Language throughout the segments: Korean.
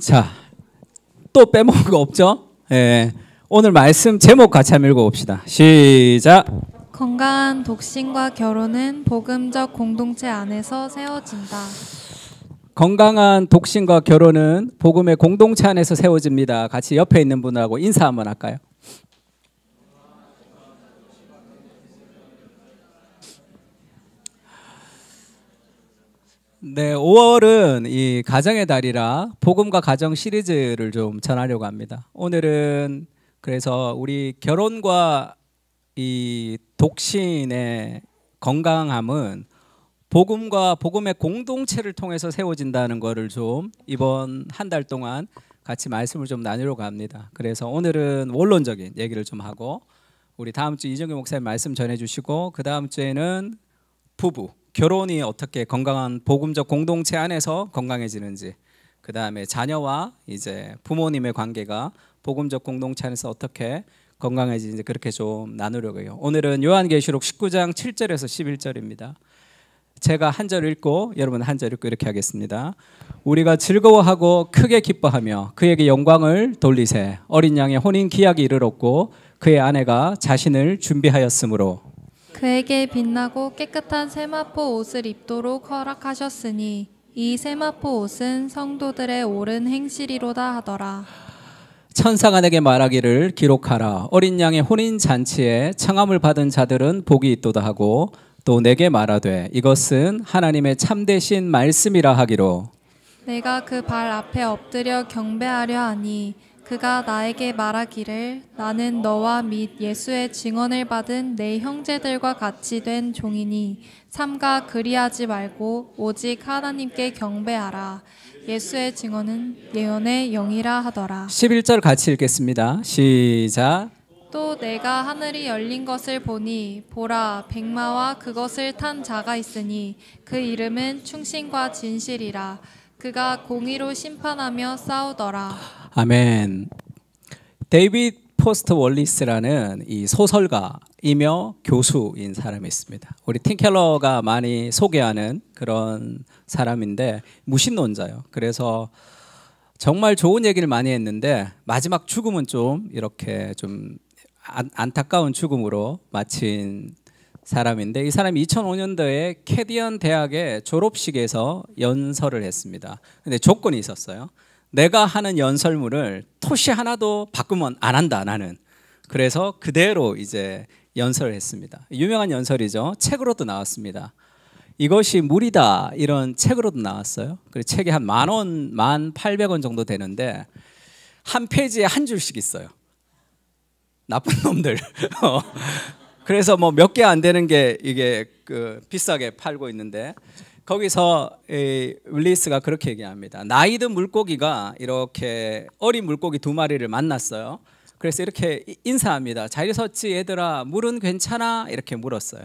자, 또 빼먹은 거 없죠? 예. 오늘 말씀 제목 같이 한번 읽어봅시다. 시작. 건강한 독신과 결혼은 복음적 공동체 안에서 세워진다. 건강한 독신과 결혼은 복음의 공동체 안에서 세워집니다. 같이 옆에 있는 분하고 인사 한번 할까요? 네, 5월은 이 가정의 달이라 복음과 가정 시리즈를 좀 전하려고 합니다. 오늘은 그래서 우리 결혼과 이 독신의 건강함은 복음과 복음의 공동체를 통해서 세워진다는 것을 좀 이번 한 달 동안 같이 말씀을 좀 나누려고 합니다. 그래서 오늘은 원론적인 얘기를 좀 하고 우리 다음 주 이정규 목사님 말씀 전해주시고 그 다음 주에는 부부 결혼이 어떻게 건강한 복음적 공동체 안에서 건강해지는지, 그 다음에 자녀와 이제 부모님의 관계가 복음적 공동체 안에서 어떻게 건강해지는지 그렇게 좀 나누려고 해요. 오늘은 요한계시록 19장 7절에서 11절입니다. 제가 한 절 읽고 여러분 한 절 읽고 이렇게 하겠습니다. 우리가 즐거워하고 크게 기뻐하며 그에게 영광을 돌리세. 어린 양의 혼인 기약이 이르렀고 그의 아내가 자신을 준비하였으므로 그에게 빛나고 깨끗한 세마포 옷을 입도록 허락하셨으니 이 세마포 옷은 성도들의 옳은 행실이로다 하더라. 천사가 내게 말하기를 기록하라. 어린 양의 혼인 잔치에 청함을 받은 자들은 복이 있도다 하고 또 내게 말하되 이것은 하나님의 참되신 말씀이라 하기로 내가 그 발 앞에 엎드려 경배하려 하니 그가 나에게 말하기를 나는 너와 및 예수의 증언을 받은 내 형제들과 같이 된 종이니 삼가 그리하지 말고 오직 하나님께 경배하라. 예수의 증언은 예언의 영이라 하더라. 11절 같이 읽겠습니다. 시작. 또 내가 하늘이 열린 것을 보니 보라 백마와 그것을 탄 자가 있으니 그 이름은 충신과 진실이라. 그가 공의로 심판하며 싸우더라. 아멘. 데이비드 포스터 월리스라는 이 소설가이며 교수인 사람이 있습니다. 우리 팀 켈러가 많이 소개하는 그런 사람인데 무신론자예요. 그래서 정말 좋은 얘기를 많이 했는데 마지막 죽음은 좀 이렇게 좀 안타까운 죽음으로 마친 사람인데 이 사람이 2005년도에 캐디언 대학의 졸업식에서 연설을 했습니다. 근데 조건이 있었어요. 내가 하는 연설문을 토시 하나도 바꾸면 안 한다 나는. 그래서 그대로 이제 연설을 했습니다. 유명한 연설이죠. 책으로도 나왔습니다. 이것이 물이다 이런 책으로도 나왔어요. 그리고 책이 한 10,000원, 1,800원 정도 되는데 한 페이지에 한 줄씩 있어요. 나쁜 놈들. 그래서 뭐 몇 개 안 되는 게 이게 그 비싸게 팔고 있는데 거기서 윌리스가 그렇게 얘기합니다. 나이든 물고기가 이렇게 어린 물고기 2마리를 만났어요. 그래서 이렇게 인사합니다. 잘 섰지 얘들아, 물은 괜찮아? 이렇게 물었어요.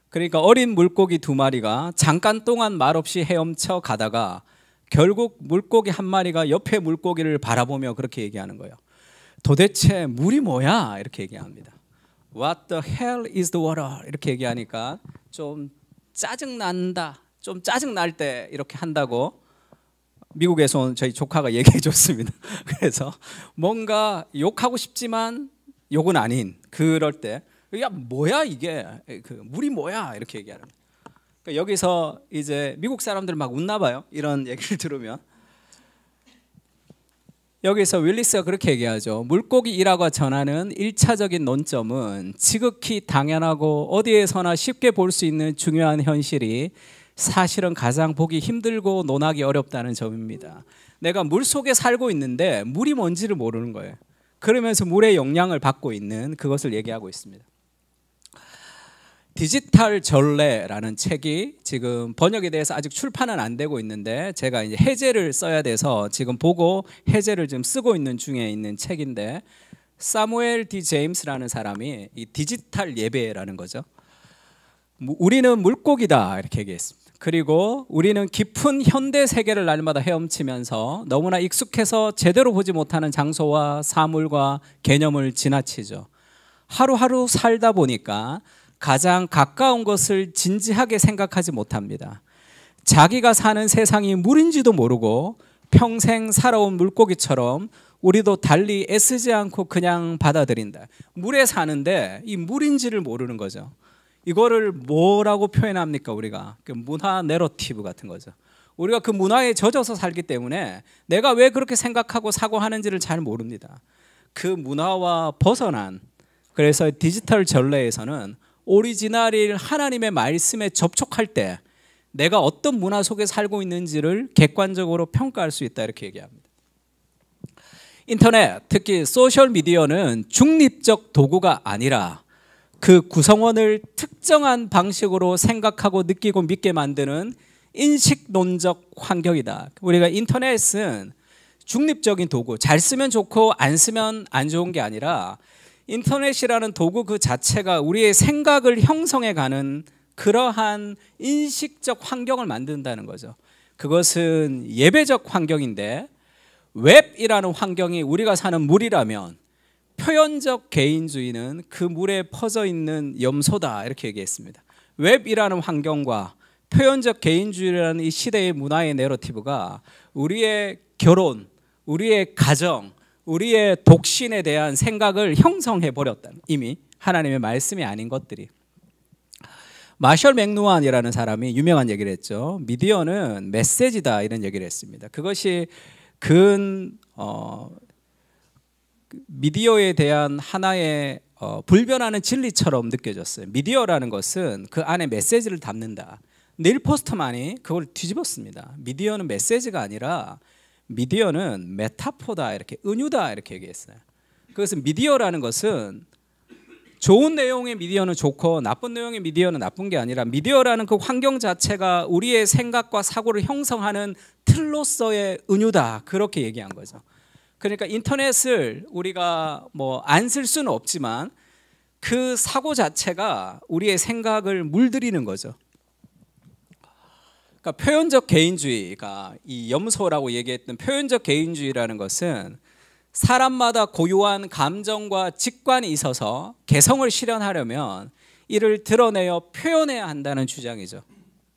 그러니까 어린 물고기 2마리가 잠깐 동안 말없이 헤엄쳐 가다가 결국 물고기 한 마리가 옆에 물고기를 바라보며 그렇게 얘기하는 거예요. 도대체 물이 뭐야? 이렇게 얘기합니다. What the hell is the water? 이렇게 얘기하니까 좀 짜증난다. 좀 짜증날 때 이렇게 한다고 미국에서 온 저희 조카가 얘기해 줬습니다. 그래서 뭔가 욕하고 싶지만 욕은 아닌 그럴 때 야 뭐야 이게 그 물이 뭐야 이렇게 얘기하는 거예요. 그러니까 여기서 이제 미국 사람들 막 웃나 봐요. 이런 얘기를 들으면. 여기서 윌리스가 그렇게 얘기하죠. 물고기이라고 전하는 1차적인 논점은 지극히 당연하고 어디에서나 쉽게 볼 수 있는 중요한 현실이 사실은 가장 보기 힘들고 논하기 어렵다는 점입니다. 내가 물속에 살고 있는데 물이 뭔지를 모르는 거예요. 그러면서 물의 영향을 받고 있는 그것을 얘기하고 있습니다. 디지털 전례라는 책이 지금 번역에 대해서 아직 출판은 안 되고 있는데 제가 이제 해제를 써야 돼서 지금 보고 해제를 지금 쓰고 있는 중에 있는 책인데 사무엘 디 제임스라는 사람이 이 디지털 예배라는 거죠. 우리는 물고기다 이렇게 얘기했습니다. 그리고 우리는 깊은 현대 세계를 날마다 헤엄치면서 너무나 익숙해서 제대로 보지 못하는 장소와 사물과 개념을 지나치죠. 하루하루 살다 보니까 가장 가까운 것을 진지하게 생각하지 못합니다. 자기가 사는 세상이 물인지도 모르고 평생 살아온 물고기처럼 우리도 달리 애쓰지 않고 그냥 받아들인다. 물에 사는데 이 물인지를 모르는 거죠. 이거를 뭐라고 표현합니까? 우리가 그 문화 내러티브 같은 거죠. 우리가 그 문화에 젖어서 살기 때문에 내가 왜 그렇게 생각하고 사고하는지를 잘 모릅니다. 그 문화와 벗어난, 그래서 디지털 전례에서는 오리지널일 하나님의 말씀에 접촉할 때 내가 어떤 문화 속에 살고 있는지를 객관적으로 평가할 수 있다, 이렇게 얘기합니다. 인터넷, 특히 소셜미디어는 중립적 도구가 아니라 그 구성원을 특정한 방식으로 생각하고 느끼고 믿게 만드는 인식론적 환경이다. 우리가 인터넷은 중립적인 도구, 잘 쓰면 좋고 안 쓰면 안 좋은 게 아니라 인터넷이라는 도구 그 자체가 우리의 생각을 형성해가는 그러한 인식적 환경을 만든다는 거죠. 그것은 예배적 환경인데 웹이라는 환경이 우리가 사는 물이라면 표현적 개인주의는 그 물에 퍼져 있는 염소다, 이렇게 얘기했습니다. 웹이라는 환경과 표현적 개인주의라는 이 시대의 문화의 내러티브가 우리의 결혼, 우리의 가정, 우리의 독신에 대한 생각을 형성해 버렸다. 이미 하나님의 말씀이 아닌 것들이. 마셜 맥루한이라는 사람이 유명한 얘기를 했죠. 미디어는 메시지다, 이런 얘기를 했습니다. 그것이 미디어에 대한 하나의 불변하는 진리처럼 느껴졌어요. 미디어라는 것은 그 안에 메시지를 담는다. 닐 포스터만이 그걸 뒤집었습니다. 미디어는 메시지가 아니라 미디어는 메타포다, 이렇게 은유다, 이렇게 얘기했어요. 그것은 미디어라는 것은 좋은 내용의 미디어는 좋고 나쁜 내용의 미디어는 나쁜 게 아니라 미디어라는 그 환경 자체가 우리의 생각과 사고를 형성하는 틀로서의 은유다, 그렇게 얘기한 거죠. 그러니까 인터넷을 우리가 뭐 안 쓸 수는 없지만 그 사고 자체가 우리의 생각을 물들이는 거죠. 그러니까 표현적 개인주의가, 이 염소라고 얘기했던 표현적 개인주의라는 것은 사람마다 고유한 감정과 직관이 있어서 개성을 실현하려면 이를 드러내어 표현해야 한다는 주장이죠.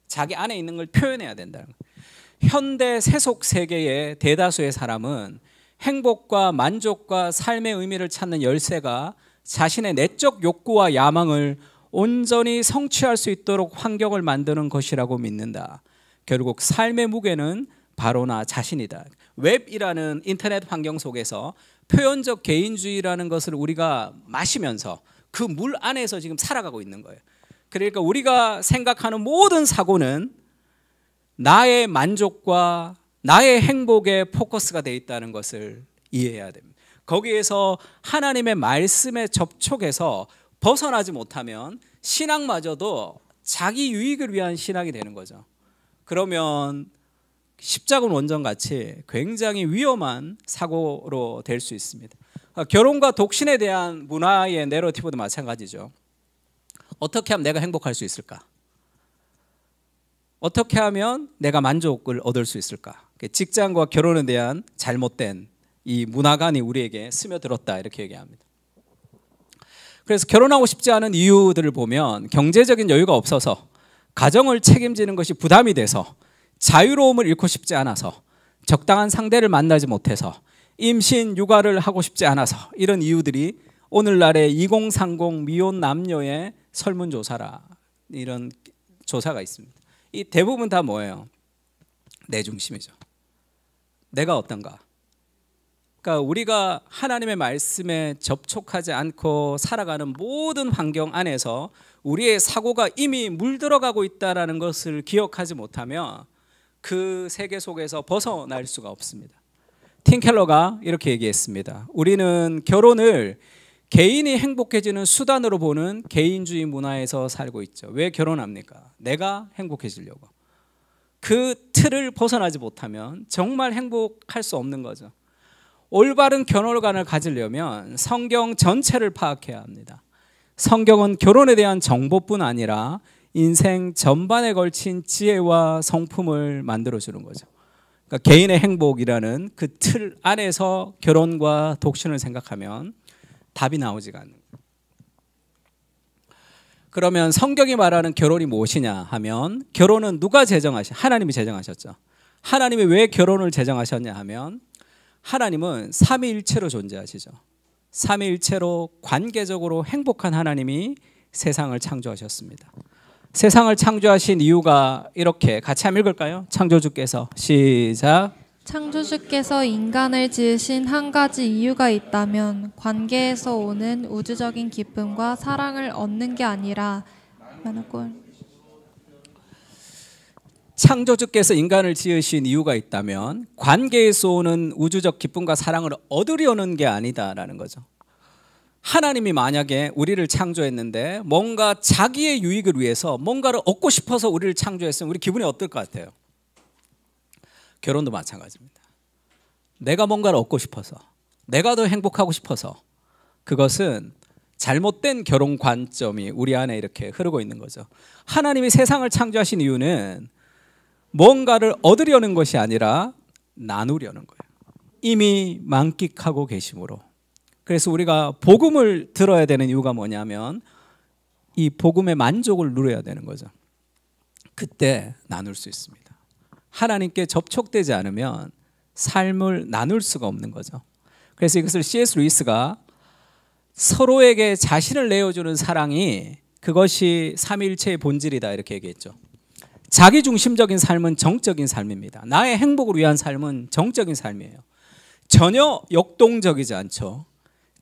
자기 안에 있는 걸 표현해야 된다는 거예요. 현대 세속 세계의 대다수의 사람은 행복과 만족과 삶의 의미를 찾는 열쇠가 자신의 내적 욕구와 야망을 온전히 성취할 수 있도록 환경을 만드는 것이라고 믿는다. 결국 삶의 무게는 바로 나 자신이다. 웹이라는 인터넷 환경 속에서 표현적 개인주의라는 것을 우리가 마시면서 그 물 안에서 지금 살아가고 있는 거예요. 그러니까 우리가 생각하는 모든 사고는 나의 만족과 나의 행복에 포커스가 되어 있다는 것을 이해해야 됩니다. 거기에서 하나님의 말씀에 접촉해서 벗어나지 못하면 신앙마저도 자기 유익을 위한 신앙이 되는 거죠. 그러면 십자군 원전같이 굉장히 위험한 사고로 될 수 있습니다. 결혼과 독신에 대한 문화의 내러티브도 마찬가지죠. 어떻게 하면 내가 행복할 수 있을까? 어떻게 하면 내가 만족을 얻을 수 있을까? 직장과 결혼에 대한 잘못된 이 문화관이 우리에게 스며들었다, 이렇게 얘기합니다. 그래서 결혼하고 싶지 않은 이유들을 보면 경제적인 여유가 없어서, 가정을 책임지는 것이 부담이 돼서, 자유로움을 잃고 싶지 않아서, 적당한 상대를 만나지 못해서, 임신, 육아를 하고 싶지 않아서, 이런 이유들이 오늘날의 2030 미혼 남녀의 설문조사라, 이런 조사가 있습니다. 이 대부분 다 뭐예요? 내 중심이죠. 내가 어떤가? 그러니까 우리가 하나님의 말씀에 접촉하지 않고 살아가는 모든 환경 안에서 우리의 사고가 이미 물들어가고 있다는 것을 기억하지 못하면 그 세계 속에서 벗어날 수가 없습니다. 팀 켈러가 이렇게 얘기했습니다. 우리는 결혼을 개인이 행복해지는 수단으로 보는 개인주의 문화에서 살고 있죠. 왜 결혼합니까? 내가 행복해지려고. 그 틀을 벗어나지 못하면 정말 행복할 수 없는 거죠. 올바른 결혼관을 가지려면 성경 전체를 파악해야 합니다. 성경은 결혼에 대한 정보뿐 아니라 인생 전반에 걸친 지혜와 성품을 만들어주는 거죠. 그러니까 개인의 행복이라는 그 틀 안에서 결혼과 독신을 생각하면 답이 나오지가 않는 거예요. 그러면 성경이 말하는 결혼이 무엇이냐 하면, 결혼은 누가 제정하신? 하나님이 제정하셨죠. 하나님이 왜 결혼을 제정하셨냐 하면 하나님은 삼위일체로 존재하시죠. 삼위일체로 관계적으로 행복한 하나님이 세상을 창조하셨습니다. 세상을 창조하신 이유가 이렇게 같이 한번 읽을까요? 창조주께서 시작. 창조주께서 인간을 지으신 한 가지 이유가 있다면 관계에서 오는 우주적인 기쁨과 사랑을 얻는 게 아니라 창조주께서 인간을 지으신 이유가 있다면 관계에서 오는 우주적 기쁨과 사랑을 얻으려는 게 아니다라는 거죠. 하나님이 만약에 우리를 창조했는데 뭔가 자기의 유익을 위해서 뭔가를 얻고 싶어서 우리를 창조했으면 우리 기분이 어떨 것 같아요? 결혼도 마찬가지입니다. 내가 뭔가를 얻고 싶어서, 내가 더 행복하고 싶어서, 그것은 잘못된 결혼 관점이 우리 안에 이렇게 흐르고 있는 거죠. 하나님이 세상을 창조하신 이유는 뭔가를 얻으려는 것이 아니라 나누려는 거예요. 이미 만끽하고 계심으로. 그래서 우리가 복음을 들어야 되는 이유가 뭐냐면 이 복음의 만족을 누려야 되는 거죠. 그때 나눌 수 있습니다. 하나님께 접촉되지 않으면 삶을 나눌 수가 없는 거죠. 그래서 이것을 C.S. 루이스가 서로에게 자신을 내어주는 사랑이 그것이 삼위일체의 본질이다 이렇게 얘기했죠. 자기중심적인 삶은 정적인 삶입니다. 나의 행복을 위한 삶은 정적인 삶이에요. 전혀 역동적이지 않죠.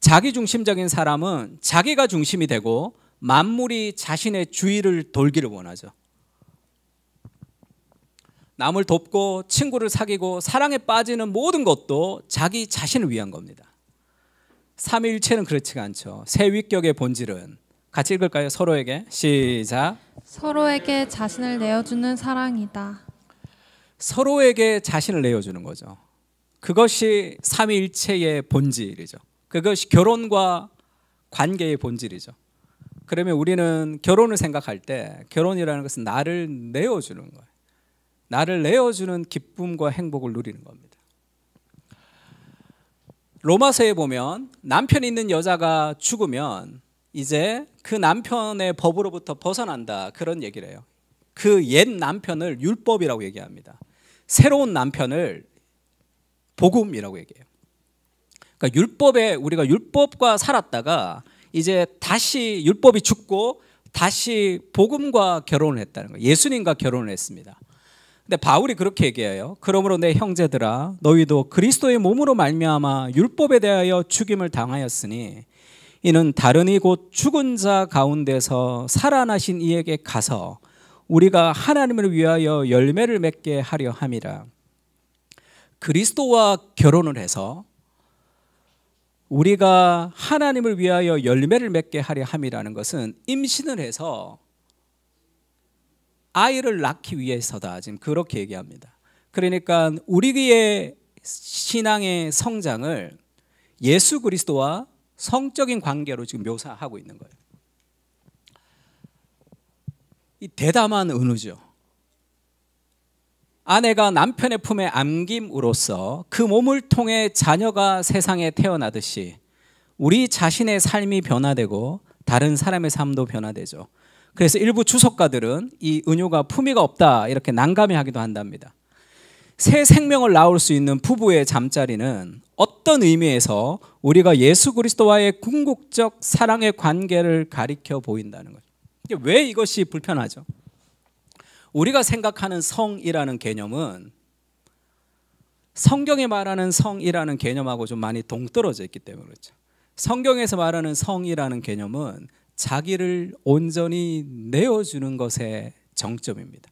자기중심적인 사람은 자기가 중심이 되고 만물이 자신의 주위를 돌기를 원하죠. 남을 돕고 친구를 사귀고 사랑에 빠지는 모든 것도 자기 자신을 위한 겁니다. 삼위일체는 그렇지가 않죠. 세위격의 본질은 같이 읽을까요? 서로에게 시작. 서로에게 자신을 내어주는 사랑이다. 서로에게 자신을 내어주는 거죠. 그것이 삼위일체의 본질이죠. 그것이 결혼과 관계의 본질이죠. 그러면 우리는 결혼을 생각할 때 결혼이라는 것은 나를 내어주는 거예요. 나를 내어주는 기쁨과 행복을 누리는 겁니다. 로마서에 보면 남편이 있는 여자가 죽으면 이제 그 남편의 법으로부터 벗어난다 그런 얘기를 해요. 그 옛 남편을 율법이라고 얘기합니다. 새로운 남편을 복음이라고 얘기해요. 그러니까 율법에 우리가 율법과 살았다가 이제 다시 율법이 죽고 다시 복음과 결혼을 했다는 거예요. 예수님과 결혼을 했습니다. 근데 바울이 그렇게 얘기해요. 그러므로 내 형제들아 너희도 그리스도의 몸으로 말미암아 율법에 대하여 죽임을 당하였으니 이는 다른 이 곧 죽은 자 가운데서 살아나신 이에게 가서 우리가 하나님을 위하여 열매를 맺게 하려 함이라. 그리스도와 결혼을 해서 우리가 하나님을 위하여 열매를 맺게 하려 함이라는 것은 임신을 해서 아이를 낳기 위해서다. 지금 그렇게 얘기합니다. 그러니까 우리의 신앙의 성장을 예수 그리스도와 성적인 관계로 지금 묘사하고 있는 거예요. 이 대담한 은우죠. 아내가 남편의 품에 안김으로써 그 몸을 통해 자녀가 세상에 태어나듯이 우리 자신의 삶이 변화되고 다른 사람의 삶도 변화되죠. 그래서 일부 주석가들은 이 은유가 품위가 없다 이렇게 난감해하기도 한답니다. 새 생명을 낳을 수 있는 부부의 잠자리는 어떤 의미에서 우리가 예수 그리스도와의 궁극적 사랑의 관계를 가리켜 보인다는 거죠. 왜 이것이 불편하죠? 우리가 생각하는 성이라는 개념은 성경에 말하는 성이라는 개념하고 좀 많이 동떨어져 있기 때문에 그렇죠. 성경에서 말하는 성이라는 개념은 자기를 온전히 내어주는 것의 정점입니다.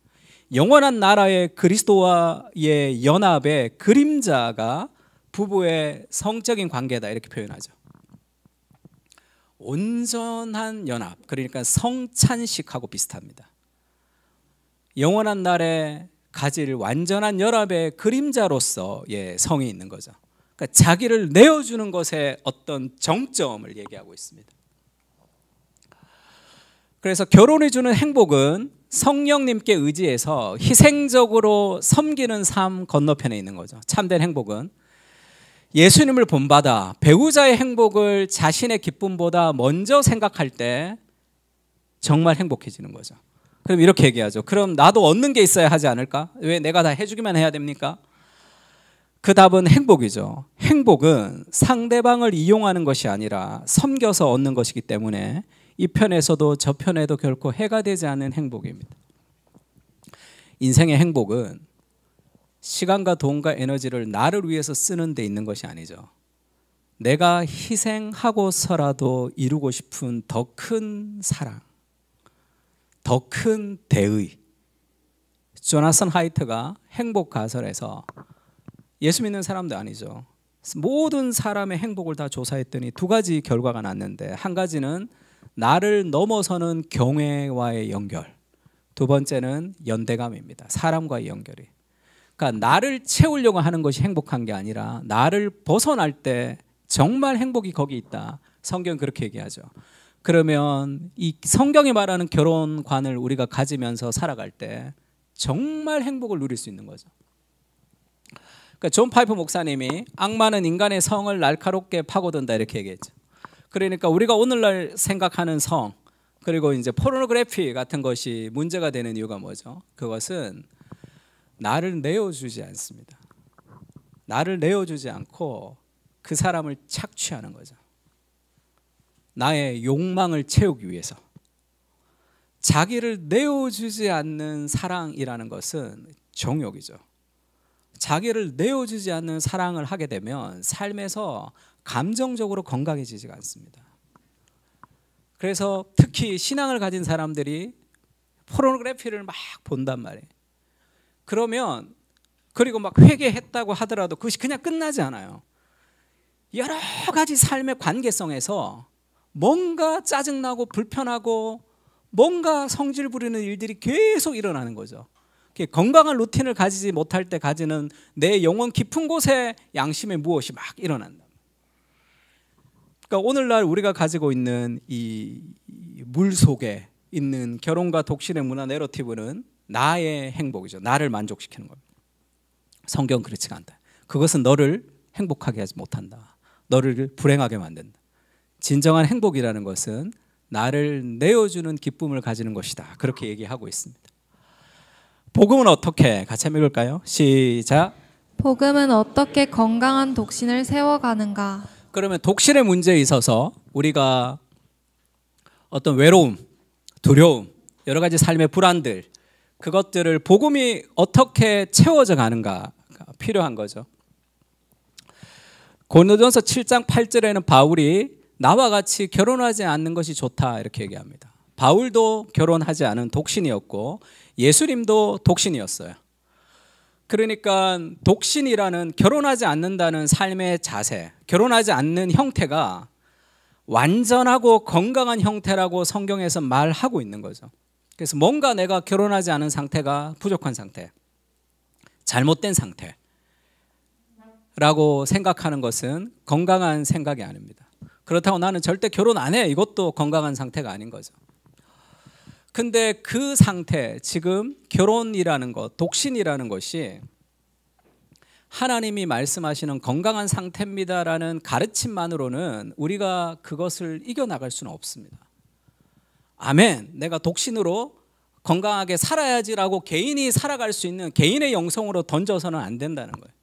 영원한 나라의 그리스도와의 연합의 그림자가 부부의 성적인 관계다 이렇게 표현하죠. 온전한 연합, 그러니까 성찬식하고 비슷합니다. 영원한 날에 가질 완전한 연합의 그림자로서의 성이 있는 거죠. 그러니까 자기를 내어주는 것에 어떤 정점을 얘기하고 있습니다. 그래서 결혼이 주는 행복은 성령님께 의지해서 희생적으로 섬기는 삶 건너편에 있는 거죠. 참된 행복은 예수님을 본받아 배우자의 행복을 자신의 기쁨보다 먼저 생각할 때 정말 행복해지는 거죠. 그럼 이렇게 얘기하죠. 그럼 나도 얻는 게 있어야 하지 않을까? 왜 내가 다 해주기만 해야 됩니까? 그 답은 행복이죠. 행복은 상대방을 이용하는 것이 아니라 섬겨서 얻는 것이기 때문에 이 편에서도 저 편에도 결코 해가 되지 않는 행복입니다. 인생의 행복은 시간과 돈과 에너지를 나를 위해서 쓰는 데 있는 것이 아니죠. 내가 희생하고서라도 이루고 싶은 더 큰 사랑, 더 큰 대의. 조나선 하이트가 행복 가설에서 예수 믿는 사람도 아니죠. 모든 사람의 행복을 다 조사했더니 두 가지 결과가 났는데, 한 가지는 나를 넘어서는 경외와의 연결, 두 번째는 연대감입니다. 사람과의 연결이. 그러니까 나를 채우려고 하는 것이 행복한 게 아니라 나를 벗어날 때 정말 행복이 거기 있다. 성경은 그렇게 얘기하죠. 그러면 이 성경이 말하는 결혼관을 우리가 가지면서 살아갈 때 정말 행복을 누릴 수 있는 거죠. 그러니까 존 파이프 목사님이 악마는 인간의 성을 날카롭게 파고든다 이렇게 얘기했죠. 그러니까 우리가 오늘날 생각하는 성, 그리고 이제 포르노그래피 같은 것이 문제가 되는 이유가 뭐죠? 그것은 나를 내어주지 않습니다. 나를 내어주지 않고 그 사람을 착취하는 거죠. 나의 욕망을 채우기 위해서. 자기를 내어주지 않는 사랑이라는 것은 정욕이죠. 자기를 내어주지 않는 사랑을 하게 되면 삶에서 감정적으로 건강해지지가 않습니다. 그래서 특히 신앙을 가진 사람들이 포르노그래피를 막 본단 말이에요. 그러면 그리고 막 회개했다고 하더라도 그것이 그냥 끝나지 않아요. 여러 가지 삶의 관계성에서 뭔가 짜증나고 불편하고 뭔가 성질 부리는 일들이 계속 일어나는 거죠. 건강한 루틴을 가지지 못할 때 가지는 내 영혼 깊은 곳에 양심의 무엇이 막 일어난다. 그러니까 오늘날 우리가 가지고 있는 이 물 속에 있는 결혼과 독신의 문화 내러티브는 나의 행복이죠. 나를 만족시키는 겁니다. 성경은 그렇지가 않다. 그것은 너를 행복하게 하지 못한다. 너를 불행하게 만든다. 진정한 행복이라는 것은 나를 내어주는 기쁨을 가지는 것이다. 그렇게 얘기하고 있습니다. 복음은 어떻게? 같이 한번 읽을까요? 시작. 복음은 어떻게 건강한 독신을 세워가는가? 그러면 독신의 문제에 있어서 우리가 어떤 외로움, 두려움, 여러 가지 삶의 불안들, 그것들을 복음이 어떻게 채워져 가는가가 필요한 거죠. 고린도전서 7장 8절에는 바울이 나와 같이 결혼하지 않는 것이 좋다 이렇게 얘기합니다. 바울도 결혼하지 않은 독신이었고 예수님도 독신이었어요. 그러니까 독신이라는 결혼하지 않는다는 삶의 자세, 결혼하지 않는 형태가 완전하고 건강한 형태라고 성경에서 말하고 있는 거죠. 그래서 뭔가 내가 결혼하지 않은 상태가 부족한 상태, 잘못된 상태라고 생각하는 것은 건강한 생각이 아닙니다. 그렇다고 나는 절대 결혼 안 해, 이것도 건강한 상태가 아닌 거죠. 근데 그 상태, 지금 결혼이라는 것, 독신이라는 것이 하나님이 말씀하시는 건강한 상태입니다라는 가르침만으로는 우리가 그것을 이겨나갈 수는 없습니다. 아멘. 내가 독신으로 건강하게 살아야지라고 개인이 살아갈 수 있는 개인의 영성으로 던져서는 안 된다는 거예요.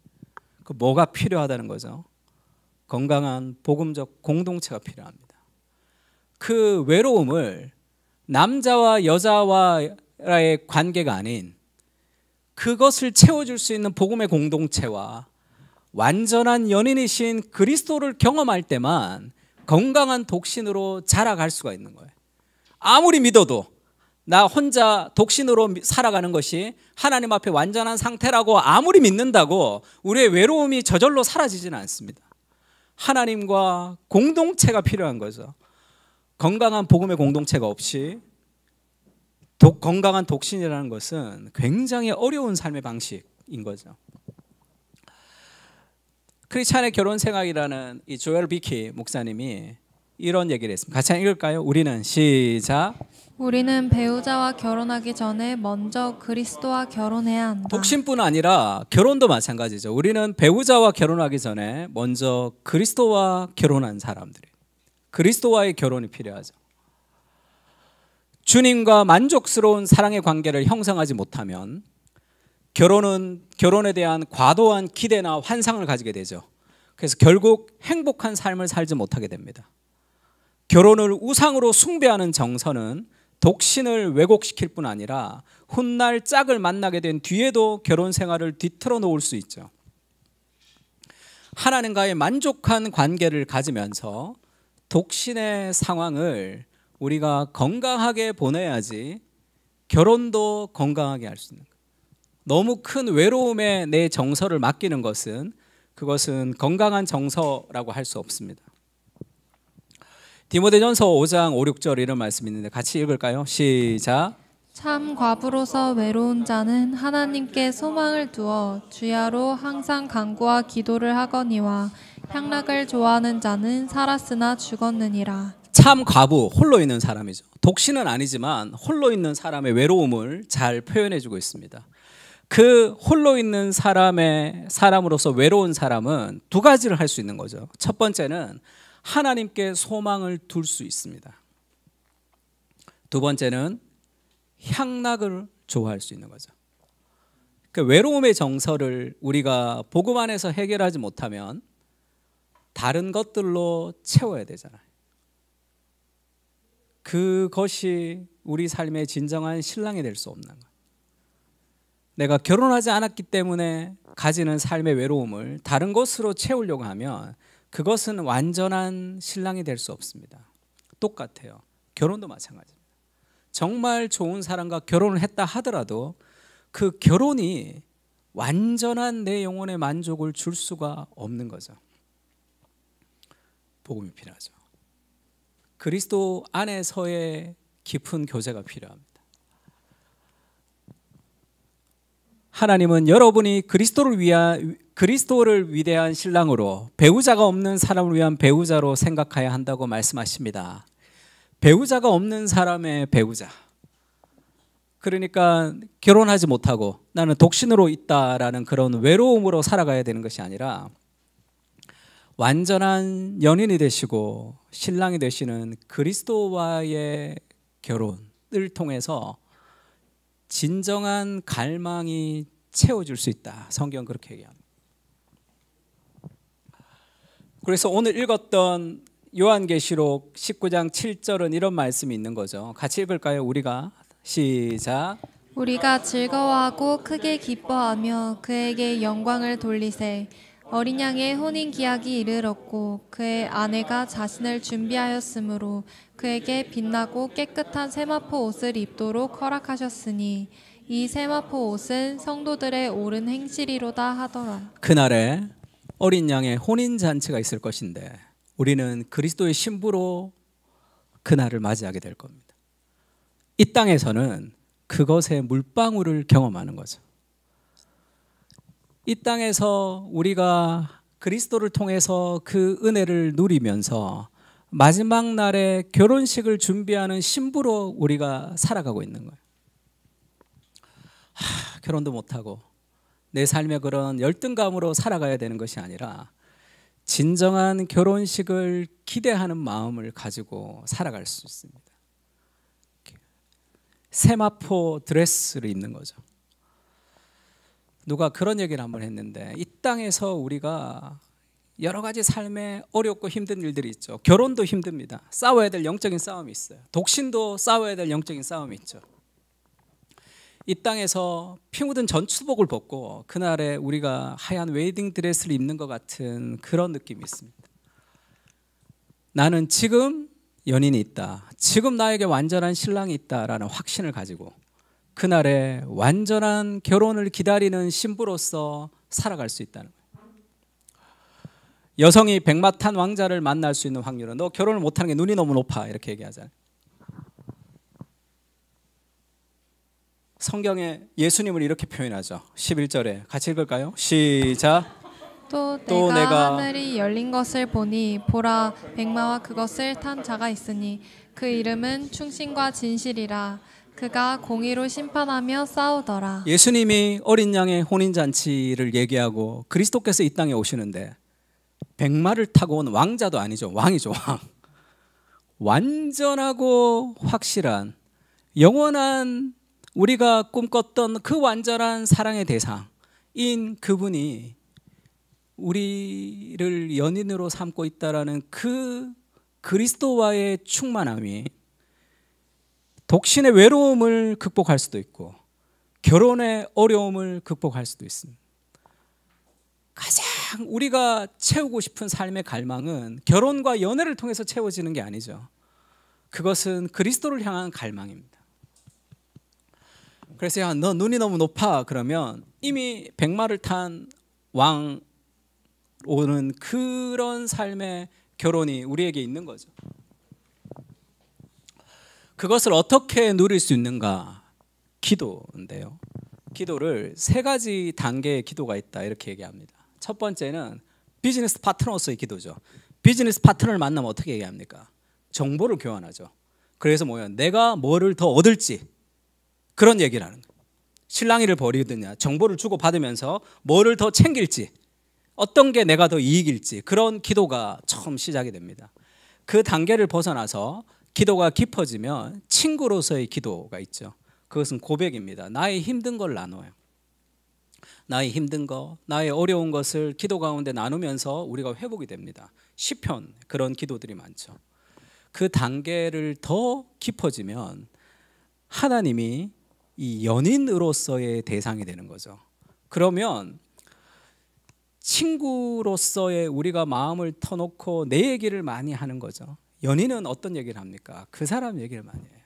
그 뭐가 필요하다는 거죠? 건강한 복음적 공동체가 필요합니다. 그 외로움을 남자와 여자와의 관계가 아닌 그것을 채워줄 수 있는 복음의 공동체와 완전한 연인이신 그리스도를 경험할 때만 건강한 독신으로 자라갈 수가 있는 거예요. 아무리 믿어도 나 혼자 독신으로 살아가는 것이 하나님 앞에 완전한 상태라고 아무리 믿는다고 우리의 외로움이 저절로 사라지지는 않습니다. 하나님과 공동체가 필요한 거죠. 건강한 복음의 공동체가 없이 건강한 독신이라는 것은 굉장히 어려운 삶의 방식인 거죠. 크리스찬의 결혼 생활이라는 이 조엘 비키 목사님이 이런 얘기를 했습니다. 같이 한번 읽을까요? 우리는 시작. 우리는 배우자와 결혼하기 전에 먼저 그리스도와 결혼해야 한다. 독신뿐 아니라 결혼도 마찬가지죠. 우리는 배우자와 결혼하기 전에 먼저 그리스도와 결혼한 사람들이에요. 그리스도와의 결혼이 필요하죠. 주님과 만족스러운 사랑의 관계를 형성하지 못하면 결혼에 대한 과도한 기대나 환상을 가지게 되죠. 그래서 결국 행복한 삶을 살지 못하게 됩니다. 결혼을 우상으로 숭배하는 정서는 독신을 왜곡시킬 뿐 아니라 훗날 짝을 만나게 된 뒤에도 결혼 생활을 뒤틀어 놓을 수 있죠. 하나님과의 만족한 관계를 가지면서 독신의 상황을 우리가 건강하게 보내야지 결혼도 건강하게 할 수 있는 거예요. 너무 큰 외로움에 내 정서를 맡기는 것은 그것은 건강한 정서라고 할 수 없습니다. 디모데전서 5장 5, 6절 이런 말씀이 있는데 같이 읽을까요? 시작. 참 과부로서 외로운 자는 하나님께 소망을 두어 주야로 항상 간구와 기도를 하거니와 향락을 좋아하는 자는 살았으나 죽었느니라. 참 과부, 홀로 있는 사람이죠. 독신은 아니지만 홀로 있는 사람의 외로움을 잘 표현해 주고 있습니다. 그 홀로 있는 사람으로서 외로운 사람은 두 가지를 할 수 있는 거죠. 첫 번째는 하나님께 소망을 둘 수 있습니다. 두 번째는 향락을 좋아할 수 있는 거죠. 그 외로움의 정서를 우리가 복음 안에서 해결하지 못하면 다른 것들로 채워야 되잖아요. 그것이 우리 삶의 진정한 신랑이 될 수 없는 거예요. 내가 결혼하지 않았기 때문에 가지는 삶의 외로움을 다른 것으로 채우려고 하면 그것은 완전한 신랑이 될 수 없습니다. 똑같아요. 결혼도 마찬가지입니다. 정말 좋은 사람과 결혼을 했다 하더라도 그 결혼이 완전한 내 영혼의 만족을 줄 수가 없는 거죠. 복음이 필요하죠. 그리스도 안에서의 깊은 교제가 필요합니다. 하나님은 여러분이 그리스도를 위대한 신랑으로 배우자가 없는 사람을 위한 배우자로 생각해야 한다고 말씀하십니다. 배우자가 없는 사람의 배우자. 그러니까 결혼하지 못하고 나는 독신으로 있다라는 그런 외로움으로 살아가야 되는 것이 아니라 완전한 연인이 되시고 신랑이 되시는 그리스도와의 결혼을 통해서 진정한 갈망이 채워줄 수 있다. 성경은 그렇게 얘기합니다. 그래서 오늘 읽었던 요한계시록 19장 7절은 이런 말씀이 있는 거죠. 같이 읽을까요? 우리가 시작. 우리가 즐거워하고 크게 기뻐하며 그에게 영광을 돌리세. 어린 양의 혼인 기약이 이르렀고 그의 아내가 자신을 준비하였으므로 그에게 빛나고 깨끗한 세마포 옷을 입도록 허락하셨으니 이 세마포 옷은 성도들의 옳은 행실이로다 하더라. 그날에 어린 양의 혼인 잔치가 있을 것인데 우리는 그리스도의 신부로 그날을 맞이하게 될 겁니다. 이 땅에서는 그것의 물방울을 경험하는 거죠. 이 땅에서 우리가 그리스도를 통해서 그 은혜를 누리면서 마지막 날에 결혼식을 준비하는 신부로 우리가 살아가고 있는 거예요. 결혼도 못하고 내 삶의 그런 열등감으로 살아가야 되는 것이 아니라 진정한 결혼식을 기대하는 마음을 가지고 살아갈 수 있습니다. 세마포 드레스를 입는 거죠. 누가 그런 얘기를 한번 했는데 이 땅에서 우리가 여러 가지 삶에 어렵고 힘든 일들이 있죠. 결혼도 힘듭니다. 싸워야 될 영적인 싸움이 있어요. 독신도 싸워야 될 영적인 싸움이 있죠. 이 땅에서 피 묻은 전투복을 벗고 그날에 우리가 하얀 웨딩 드레스를 입는 것 같은 그런 느낌이 있습니다. 나는 지금 연인이 있다. 지금 나에게 완전한 신랑이 있다라는 확신을 가지고 그날에 완전한 결혼을 기다리는 신부로서 살아갈 수 있다는 거예요. 여성이 백마탄 왕자를 만날 수 있는 확률은 너 결혼을 못하는 게 눈이 너무 높아 이렇게 얘기하잖아요. 성경에 예수님을 이렇게 표현하죠. 11절에 같이 읽을까요? 시작. 또 또 내가 하늘이 열린 것을 보니 보라 백마와 그것을 탄 자가 있으니 그 이름은 충신과 진실이라. 그가 공의로 심판하며 싸우더라. 예수님이 어린 양의 혼인잔치를 얘기하고 그리스도께서 이 땅에 오시는데 백마를 타고 온 왕자도 아니죠. 왕이죠. 왕. 완전하고 확실한 영원한 우리가 꿈꿨던 그 완전한 사랑의 대상인 그분이 우리를 연인으로 삼고 있다라는 그 그리스도와의 충만함이 독신의 외로움을 극복할 수도 있고 결혼의 어려움을 극복할 수도 있습니다. 가장 우리가 채우고 싶은 삶의 갈망은 결혼과 연애를 통해서 채워지는 게 아니죠. 그것은 그리스도를 향한 갈망입니다. 그래서 야, 너 눈이 너무 높아 그러면 이미 백마를 탄 왕 오는 그런 삶의 결혼이 우리에게 있는 거죠. 그것을 어떻게 누릴 수 있는가? 기도인데요. 기도를 세 가지 단계의 기도가 있다 이렇게 얘기합니다. 첫 번째는 비즈니스 파트너로서의 기도죠. 비즈니스 파트너를 만나면 어떻게 얘기합니까? 정보를 교환하죠. 그래서 뭐예요? 내가 뭐를 더 얻을지 그런 얘기를 하는 거예요. 실랑이를 벌이느냐 정보를 주고받으면서 뭐를 더 챙길지 어떤 게 내가 더 이익일지 그런 기도가 처음 시작이 됩니다. 그 단계를 벗어나서 기도가 깊어지면 친구로서의 기도가 있죠. 그것은 고백입니다. 나의 힘든 걸 나눠요. 나의 힘든 거, 나의 어려운 것을 기도 가운데 나누면서 우리가 회복이 됩니다. 시편 그런 기도들이 많죠. 그 단계를 더 깊어지면 하나님이 이 연인으로서의 대상이 되는 거죠. 그러면 친구로서의 우리가 마음을 터놓고 내 얘기를 많이 하는 거죠. 연인은 어떤 얘기를 합니까? 그 사람 얘기를 많이 해요.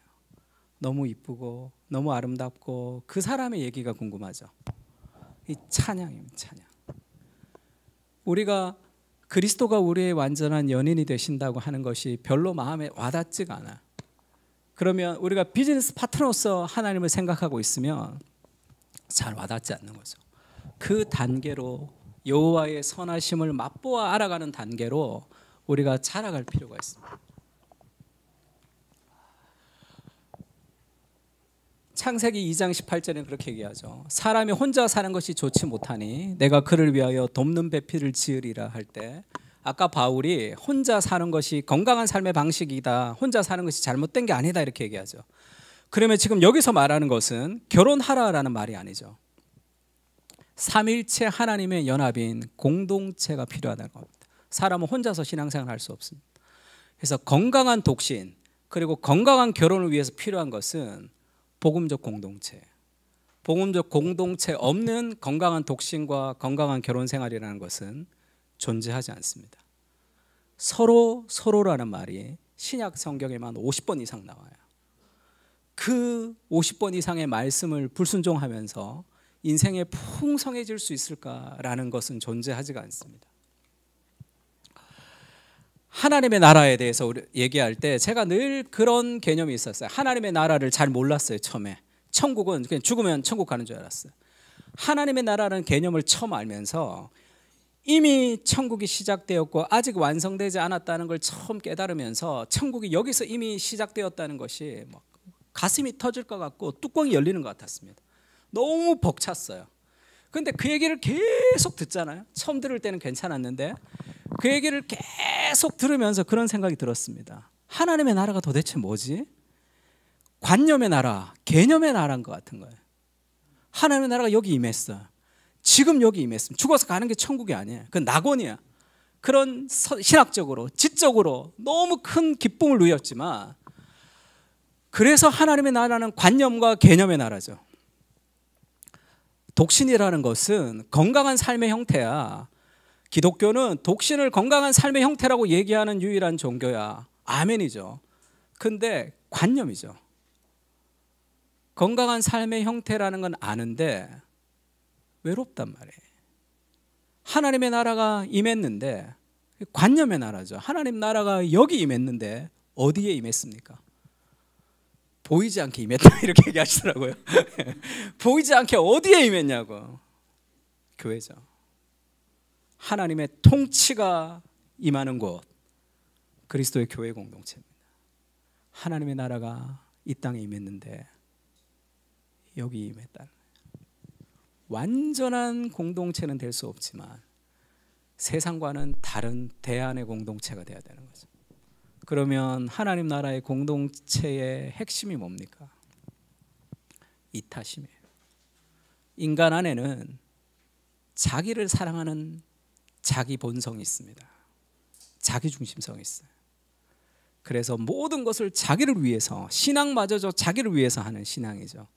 너무 이쁘고 너무 아름답고 그 사람의 얘기가 궁금하죠. 이 찬양입니다. 찬양. 우리가 그리스도가 우리의 완전한 연인이 되신다고 하는 것이 별로 마음에 와닿지가 않아요. 그러면 우리가 비즈니스 파트너로서 하나님을 생각하고 있으면 잘 와닿지 않는 거죠. 그 단계로 여호와의 선하심을 맛보아 알아가는 단계로 우리가 자라갈 필요가 있습니다. 창세기 2장 18절에는 그렇게 얘기하죠. 사람이 혼자 사는 것이 좋지 못하니 내가 그를 위하여 돕는 배필을 지으리라 할 때 아까 바울이 혼자 사는 것이 건강한 삶의 방식이다. 혼자 사는 것이 잘못된 게 아니다 이렇게 얘기하죠. 그러면 지금 여기서 말하는 것은 결혼하라라는 말이 아니죠. 삼일체 하나님의 연합인 공동체가 필요하다는 겁니다. 사람은 혼자서 신앙생활을 할 수 없습니다. 그래서 건강한 독신 그리고 건강한 결혼을 위해서 필요한 것은 복음적 공동체. 복음적 공동체 없는 건강한 독신과 건강한 결혼 생활이라는 것은 존재하지 않습니다. 서로라는 말이 신약 성경에만 50번 이상 나와요. 그 50번 이상의 말씀을 불순종하면서 인생에 풍성해질 수 있을까라는 것은 존재하지가 않습니다. 하나님의 나라에 대해서 얘기할 때 제가 늘 그런 개념이 있었어요. 하나님의 나라를 잘 몰랐어요. 처음에 천국은 그냥 죽으면 천국 가는 줄 알았어요. 하나님의 나라라는 개념을 처음 알면서 이미 천국이 시작되었고 아직 완성되지 않았다는 걸 처음 깨달으면서 천국이 여기서 이미 시작되었다는 것이 막 가슴이 터질 것 같고 뚜껑이 열리는 것 같았습니다. 너무 벅찼어요. 그런데 그 얘기를 계속 듣잖아요. 처음 들을 때는 괜찮았는데 그 얘기를 계속 들으면서 그런 생각이 들었습니다. 하나님의 나라가 도대체 뭐지? 관념의 나라, 개념의 나라인 것 같은 거예요. 하나님의 나라가 여기 임했어요. 지금 여기 임했으면 죽어서 가는 게 천국이 아니에요. 그건 낙원이야. 그런 신학적으로 지적으로 너무 큰 기쁨을 누렸지만 그래서 하나님의 나라는 관념과 개념의 나라죠. 독신이라는 것은 건강한 삶의 형태야. 기독교는 독신을 건강한 삶의 형태라고 얘기하는 유일한 종교야. 아멘이죠. 근데 관념이죠. 건강한 삶의 형태라는 건 아는데 외롭단 말이에요. 하나님의 나라가 임했는데 관념의 나라죠. 하나님 나라가 여기 임했는데 어디에 임했습니까? 보이지 않게 임했다 이렇게 얘기하시더라고요. 보이지 않게 어디에 임했냐고. 교회죠. 하나님의 통치가 임하는 곳, 그리스도의 교회 공동체입니다. 하나님의 나라가 이 땅에 임했는데 여기 임했다. 완전한 공동체는 될 수 없지만 세상과는 다른 대안의 공동체가 되어야 되는 거죠. 그러면 하나님 나라의 공동체의 핵심이 뭡니까? 이타심이에요. 인간 안에는 자기를 사랑하는 자기 본성이 있습니다. 자기 중심성이 있어요. 그래서 모든 것을 자기를 위해서, 신앙마저도 자기를 위해서 하는 신앙이죠.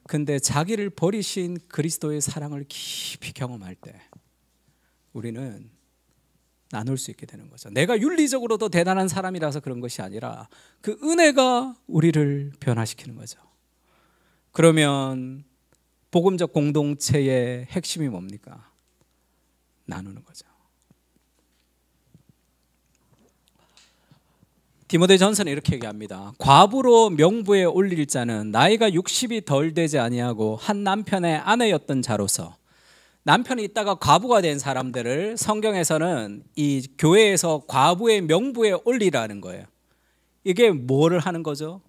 근데 자기를 버리신 그리스도의 사랑을 깊이 경험할 때 우리는 나눌 수 있게 되는 거죠. 내가 윤리적으로 더 대단한 사람이라서 그런 것이 아니라 그 은혜가 우리를 변화시키는 거죠. 그러면 복음적 공동체의 핵심이 뭡니까? 나누는 거죠. 디모데전서는 이렇게 얘기합니다. 과부로 명부에 올릴 자는 나이가 60이 덜 되지 아니하고 한 남편의 아내였던 자로서, 남편이 있다가 과부가 된 사람들을 성경에서는 이 교회에서 과부의 명부에 올리라는 거예요. 이게 뭐를 하는 거죠?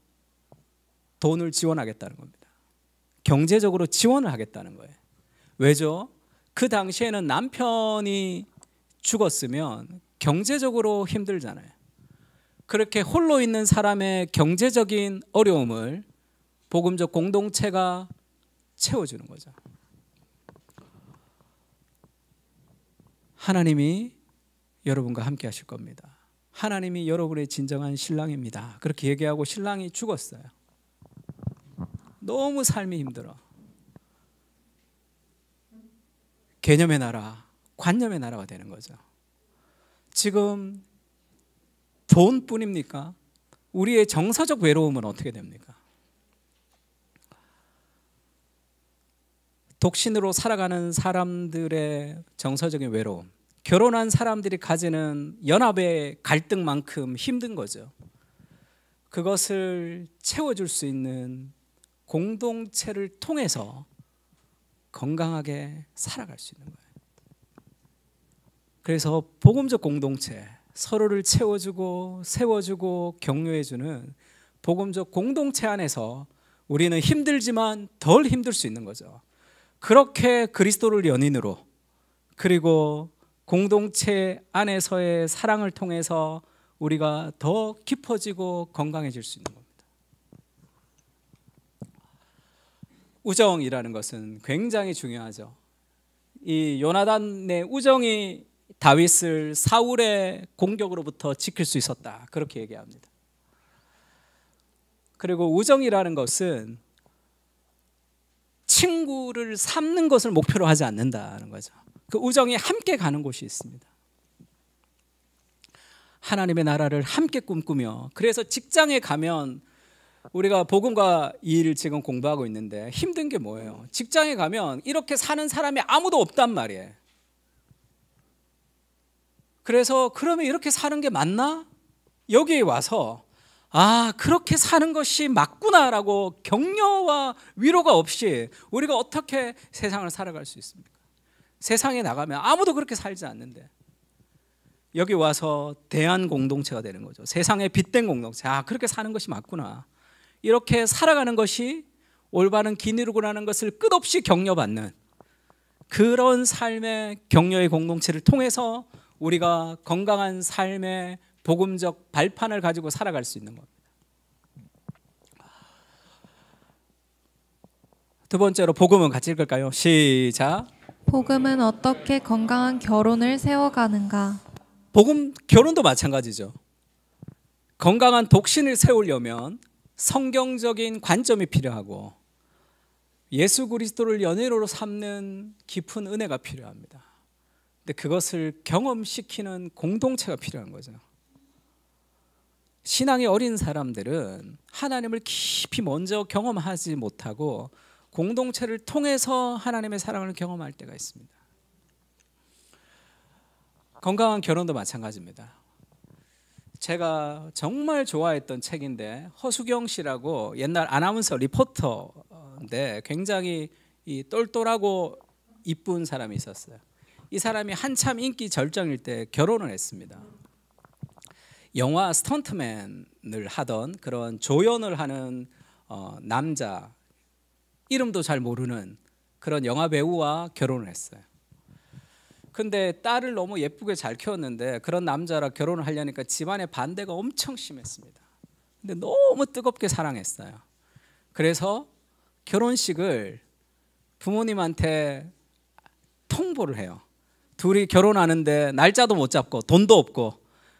돈을 지원하겠다는 겁니다. 경제적으로 지원을 하겠다는 거예요. 왜죠? 그 당시에는 남편이 죽었으면 경제적으로 힘들잖아요. 그렇게 홀로 있는 사람의 경제적인 어려움을 복음적 공동체가 채워주는 거죠. 하나님이 여러분과 함께 하실 겁니다. 하나님이 여러분의 진정한 신랑입니다. 그렇게 얘기하고 신랑이 죽었어요. 너무 삶이 힘들어. 개념의 나라, 관념의 나라가 되는 거죠. 지금 돈뿐입니까? 우리의 정서적 외로움은 어떻게 됩니까? 독신으로 살아가는 사람들의 정서적인 외로움, 결혼한 사람들이 가지는 연합의 갈등만큼 힘든 거죠. 그것을 채워줄 수 있는 공동체를 통해서 건강하게 살아갈 수 있는 거예요. 그래서 복음적 공동체, 서로를 채워주고 세워주고 격려해주는 복음적 공동체 안에서 우리는 힘들지만 덜 힘들 수 있는 거죠. 그렇게 그리스도를 연인으로, 그리고 공동체 안에서의 사랑을 통해서 우리가 더 깊어지고 건강해질 수 있는 겁니다. 우정이라는 것은 굉장히 중요하죠. 이 요나단의 우정이 다윗을 사울의 공격으로부터 지킬 수 있었다, 그렇게 얘기합니다. 그리고 우정이라는 것은 친구를 삼는 것을 목표로 하지 않는다는 거죠. 그 우정이 함께 가는 곳이 있습니다. 하나님의 나라를 함께 꿈꾸며, 그래서 직장에 가면 우리가 복음과 일 지금 공부하고 있는데 힘든 게 뭐예요? 직장에 가면 이렇게 사는 사람이 아무도 없단 말이에요. 그래서 그러면 이렇게 사는 게 맞나? 여기에 와서 아, 그렇게 사는 것이 맞구나라고 격려와 위로가 없이 우리가 어떻게 세상을 살아갈 수 있습니까? 세상에 나가면 아무도 그렇게 살지 않는데 여기 와서 대한 공동체가 되는 거죠. 세상에 빗댄 공동체. 아, 그렇게 사는 것이 맞구나. 이렇게 살아가는 것이 올바른 길이로라는 것을 끝없이 격려받는 그런 삶의 격려의 공동체를 통해서 우리가 건강한 삶의 복음적 발판을 가지고 살아갈 수 있는 겁니다. 두 번째로 복음은 같이 읽을까요? 시작. 복음은 어떻게 건강한 결혼을 세워가는가? 복음, 결혼도 마찬가지죠. 건강한 독신을 세우려면 성경적인 관점이 필요하고 예수 그리스도를 연인으로 삼는 깊은 은혜가 필요합니다. 근데 그것을 경험시키는 공동체가 필요한 거죠. 신앙이 어린 사람들은 하나님을 깊이 먼저 경험하지 못하고 공동체를 통해서 하나님의 사랑을 경험할 때가 있습니다. 건강한 결혼도 마찬가지입니다. 제가 정말 좋아했던 책인데 허수경 씨라고 옛날 아나운서 리포터인데 굉장히 똘똘하고 이쁜 사람이 있었어요. 이 사람이 한참 인기 절정일 때 결혼을 했습니다. 영화 스턴트맨을 하던 그런 조연을 하는 남자, 이름도 잘 모르는 그런 영화 배우와 결혼을 했어요. 근데 딸을 너무 예쁘게 잘 키웠는데 그런 남자랑 결혼을 하려니까 집안의 반대가 엄청 심했습니다. 근데 너무 뜨겁게 사랑했어요. 그래서 결혼식을 부모님한테 통보를 해요. 둘이 결혼하는데 날짜도 못 잡고 돈도 없고,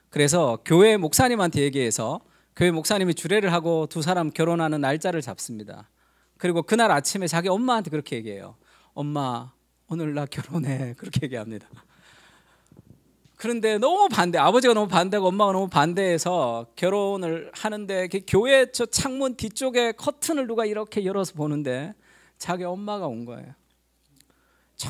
그래서 교회 목사님한테 얘기해서 교회 목사님이 주례를 하고 두 사람 결혼하는 날짜를 잡습니다. 그리고 그날 아침에 자기 엄마한테 그렇게 얘기해요. 엄마, 오늘 나 결혼해. 그렇게 얘기합니다. 그런데 너무 반대, 아버지가 너무 반대하고 엄마가 너무 반대해서 결혼을 하는데, 교회 저 창문 뒤쪽에 커튼을 누가 이렇게 열어서 보는데 자기 엄마가 온 거예요. 저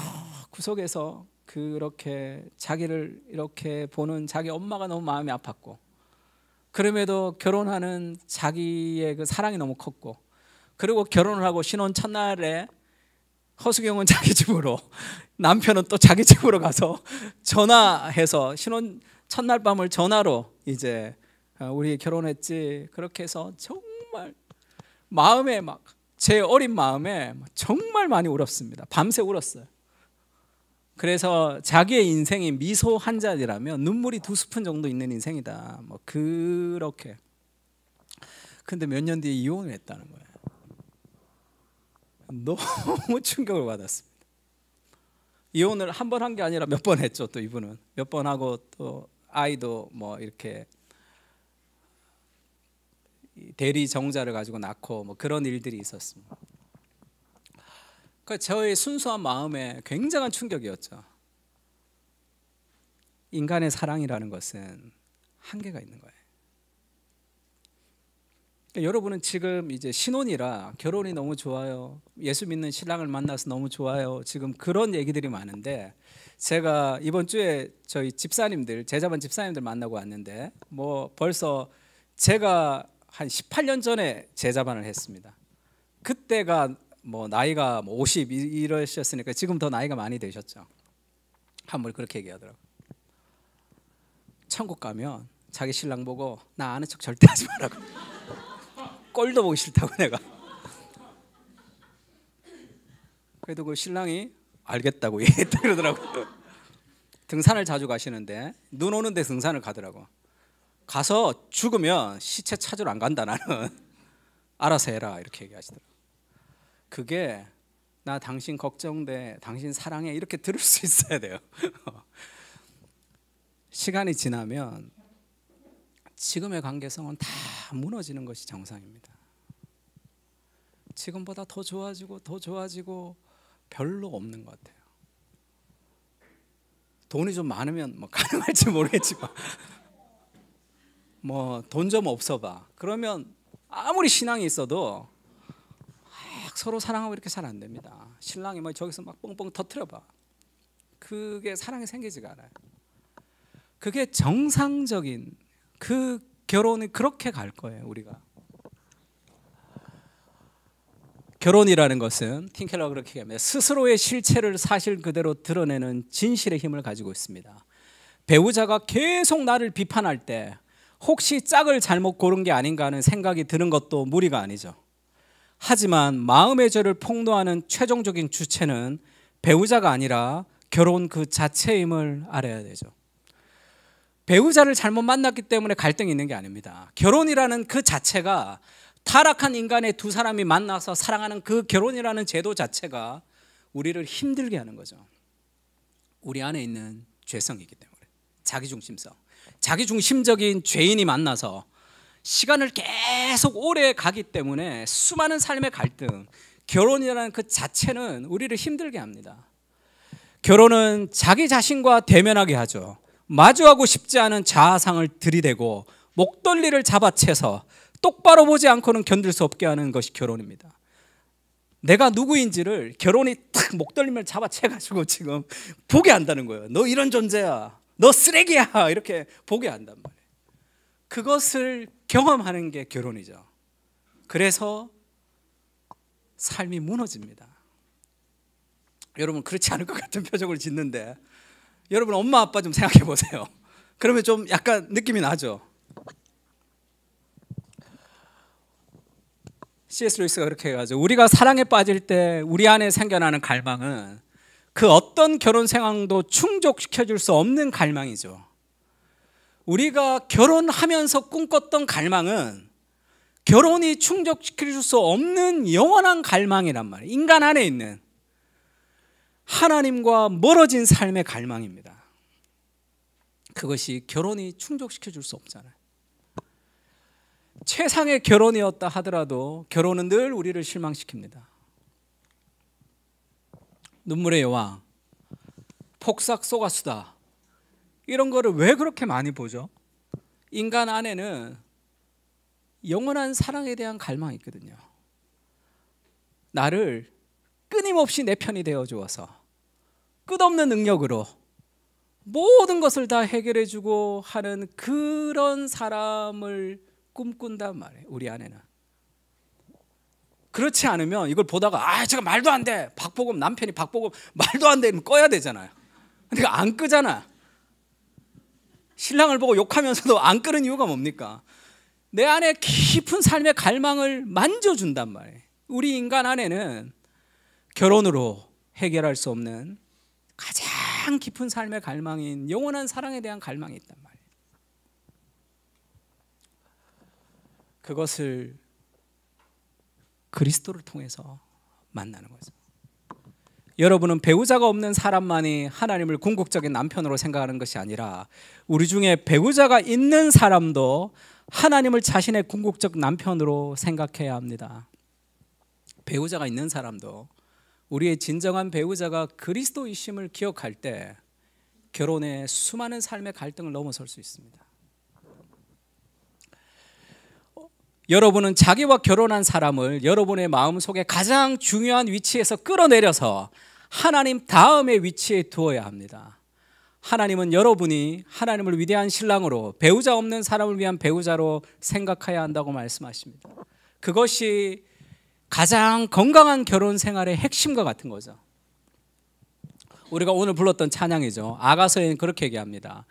구석에서 그렇게 자기를 이렇게 보는 자기 엄마가 너무 마음이 아팠고, 그럼에도 결혼하는 자기의 그 사랑이 너무 컸고, 그리고 결혼을 하고 신혼 첫날에 허수경은 자기 집으로, 남편은 또 자기 집으로 가서 전화해서 신혼 첫날 밤을 전화로 이제 우리 결혼했지, 그렇게 해서 정말 마음에 막, 제 어린 마음에 정말 많이 울었습니다. 밤새 울었어요. 그래서 자기의 인생이 미소 한 잔이라면 눈물이 2스푼 정도 있는 인생이다, 뭐 그렇게. 근데 몇 년 뒤에 이혼을 했다는 거예요. 너무 충격을 받았습니다. 이혼을 한 번 한 게 아니라 몇 번 했죠. 또 이분은 몇 번 하고, 또 아이도 뭐 이렇게 대리 정자를 가지고 낳고 뭐 그런 일들이 있었습니다. 그러니까 저의 순수한 마음에 굉장한 충격이었죠. 인간의 사랑이라는 것은 한계가 있는 거예요. 그러니까 여러분은 지금 이제 신혼이라 결혼이 너무 좋아요, 예수 믿는 신랑을 만나서 너무 좋아요, 지금 그런 얘기들이 많은데, 제가 이번 주에 저희 집사님들, 제자반 집사님들 만나고 왔는데, 뭐 벌써 제가 한 18년 전에 제자반을 했습니다. 그때가 뭐 나이가 뭐 50 이러셨으니까 지금 더 나이가 많이 되셨죠. 한 번 그렇게 얘기하더라고요. 천국 가면 자기 신랑 보고 나 아는 척 절대 하지 말라고. 꼴도 보기 싫다고 내가. 그래도 그 신랑이 알겠다고 얘기했다 그러더라고요. 등산을 자주 가시는데 눈 오는데 등산을 가더라고. 가서 죽으면 시체 찾으러 안 간다, 나는. 알아서 해라, 이렇게 얘기하시더라고요. 그게 나 당신 걱정돼, 당신 사랑해, 이렇게 들을 수 있어야 돼요. 시간이 지나면 지금의 관계성은 다 무너지는 것이 정상입니다. 지금보다 더 좋아지고 더 좋아지고 별로 없는 것 같아요. 돈이 좀 많으면 뭐 가능할지 모르겠지만 뭐 돈 좀 없어봐, 그러면 아무리 신앙이 있어도 막 서로 사랑하고 이렇게 잘 안 됩니다. 신랑이 뭐 저기서 막 뻥뻥 터트려봐, 그게 사랑이 생기지가 않아요. 그게 정상적인 그 결혼이 그렇게 갈 거예요. 우리가 결혼이라는 것은, 팀켈러가 그렇게 얘기합니다. 스스로의 실체를 사실 그대로 드러내는 진실의 힘을 가지고 있습니다. 배우자가 계속 나를 비판할 때 혹시 짝을 잘못 고른 게 아닌가 하는 생각이 드는 것도 무리가 아니죠. 하지만 마음의 죄를 폭로하는 최종적인 주체는 배우자가 아니라 결혼 그 자체임을 알아야 되죠. 배우자를 잘못 만났기 때문에 갈등이 있는 게 아닙니다. 결혼이라는 그 자체가, 타락한 인간의 두 사람이 만나서 사랑하는 그 결혼이라는 제도 자체가 우리를 힘들게 하는 거죠. 우리 안에 있는 죄성이기 때문에, 자기중심성, 자기중심적인 죄인이 만나서 시간을 계속 오래 가기 때문에 수많은 삶의 갈등, 결혼이라는 그 자체는 우리를 힘들게 합니다. 결혼은 자기 자신과 대면하게 하죠. 마주하고 싶지 않은 자아상을 들이대고 목덜리를 잡아채서 똑바로 보지 않고는 견딜 수 없게 하는 것이 결혼입니다. 내가 누구인지를 결혼이 딱 목덜림을 잡아채가지고 지금 보게 한다는 거예요. 너 이런 존재야, 너 쓰레기야, 이렇게 보게 한단 말이에요. 그것을 경험하는 게 결혼이죠. 그래서 삶이 무너집니다. 여러분 그렇지 않을 것 같은 표정을 짓는데, 여러분 엄마 아빠 좀 생각해 보세요. 그러면 좀 약간 느낌이 나죠. C.S. 루이스가 그렇게 해가지고, 우리가 사랑에 빠질 때 우리 안에 생겨나는 갈망은 그 어떤 결혼 상황도 충족시켜줄 수 없는 갈망이죠. 우리가 결혼하면서 꿈꿨던 갈망은 결혼이 충족시킬 수 없는 영원한 갈망이란 말이에요. 인간 안에 있는 하나님과 멀어진 삶의 갈망입니다. 그것이 결혼이 충족시켜 줄 수 없잖아요. 최상의 결혼이었다 하더라도 결혼은 늘 우리를 실망시킵니다. 눈물의 여왕, 폭삭 속았수다, 이런 거를 왜 그렇게 많이 보죠? 인간 안에는 영원한 사랑에 대한 갈망이 있거든요. 나를 끊임없이 내 편이 되어 주어서 끝없는 능력으로 모든 것을 다 해결해 주고 하는 그런 사람을 꿈꾼단 말이에요. 우리 안에는. 그렇지 않으면 이걸 보다가 제가 말도 안 돼, 박보검 남편이 박보검 말도 안 돼, 이러면 꺼야 되잖아요. 근데 안 끄잖아. 신랑을 보고 욕하면서도 안 끄는 이유가 뭡니까? 내 안에 깊은 삶의 갈망을 만져준단 말이에요. 우리 인간 안에는 결혼으로 해결할 수 없는 가장 깊은 삶의 갈망인 영원한 사랑에 대한 갈망이 있단 말이에요. 그것을 그리스도를 통해서 만나는 거죠. 여러분은 배우자가 없는 사람만이 하나님을 궁극적인 남편으로 생각하는 것이 아니라 우리 중에 배우자가 있는 사람도 하나님을 자신의 궁극적 남편으로 생각해야 합니다. 배우자가 있는 사람도 우리의 진정한 배우자가 그리스도이심을 기억할 때 결혼의 수많은 삶의 갈등을 넘어설 수 있습니다. 여러분은 자기와 결혼한 사람을 여러분의 마음속에 가장 중요한 위치에서 끌어내려서 하나님 다음의 위치에 두어야 합니다. 하나님은 여러분이 하나님을 위대한 신랑으로, 배우자 없는 사람을 위한 배우자로 생각해야 한다고 말씀하십니다. 그것이 가장 건강한 결혼 생활의 핵심과 같은 거죠. 우리가 오늘 불렀던 찬양이죠. 아가서에는 그렇게 얘기합니다.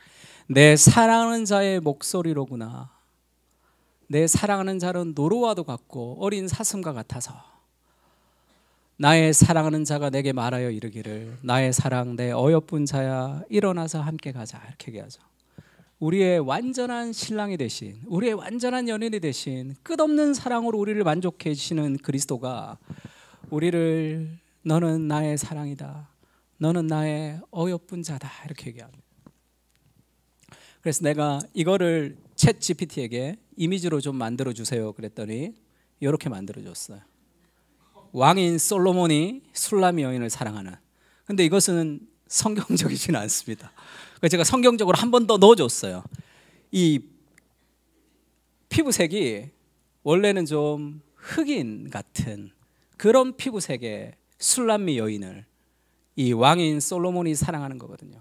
내 사랑하는 자의 목소리로구나. 내 사랑하는 자는 노루와도 같고 어린 사슴과 같아서 나의 사랑하는 자가 내게 말하여 이르기를 나의 사랑 내 어여쁜 자야 일어나서 함께 가자, 이렇게 얘기하죠. 우리의 완전한 신랑이 되신, 우리의 완전한 연인이 되신 끝없는 사랑으로 우리를 만족해 주시는 그리스도가 우리를 너는 나의 사랑이다, 너는 나의 어여쁜 자다, 이렇게 얘기합니다. 그래서 내가 이거를 챗 GPT에게 이미지로 좀 만들어 주세요 그랬더니 이렇게 만들어 줬어요. 왕인 솔로몬이 술람미 여인을 사랑하는. 근데 이것은 성경적이지는 않습니다. 그래서 제가 성경적으로 한 번 더 넣어줬어요. 이 피부색이 원래는 좀 흑인 같은 그런 피부색의 술람미 여인을 이 왕인 솔로몬이 사랑하는 거거든요.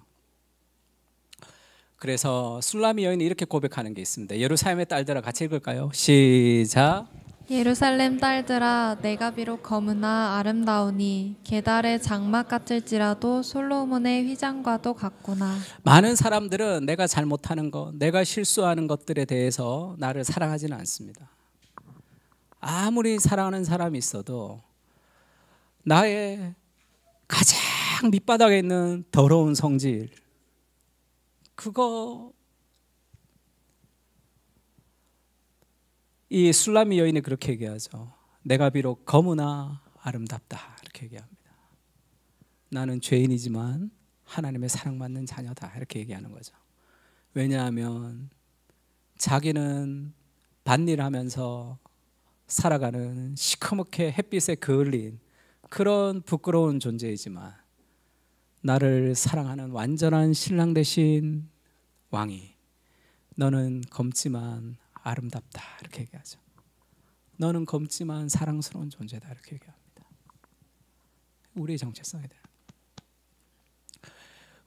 그래서 술람미 여인이 이렇게 고백하는 게 있습니다. 예루살렘의 딸들아, 같이 읽을까요? 시작. 예루살렘 딸들아, 내가 비록 검으나 아름다우니 게달의 장막 같을지라도 솔로몬의 휘장과도 같구나. 많은 사람들은 내가 잘못하는 것, 내가 실수하는 것들에 대해서 나를 사랑하지는 않습니다. 아무리 사랑하는 사람이 있어도 나의 가장 밑바닥에 있는 더러운 성질, 그거 이 술람미 여인이 그렇게 얘기하죠. 내가 비록 검으나 아름답다, 이렇게 얘기합니다. 나는 죄인이지만 하나님의 사랑받는 자녀다, 이렇게 얘기하는 거죠. 왜냐하면 자기는 밭일하면서 살아가는 시커멓게 햇빛에 그을린 그런 부끄러운 존재이지만 나를 사랑하는 완전한 신랑 되신 왕이 너는 검지만 아름답다, 이렇게 얘기하죠. 너는 검지만 사랑스러운 존재다, 이렇게 얘기합니다. 우리의 정체성에 대한,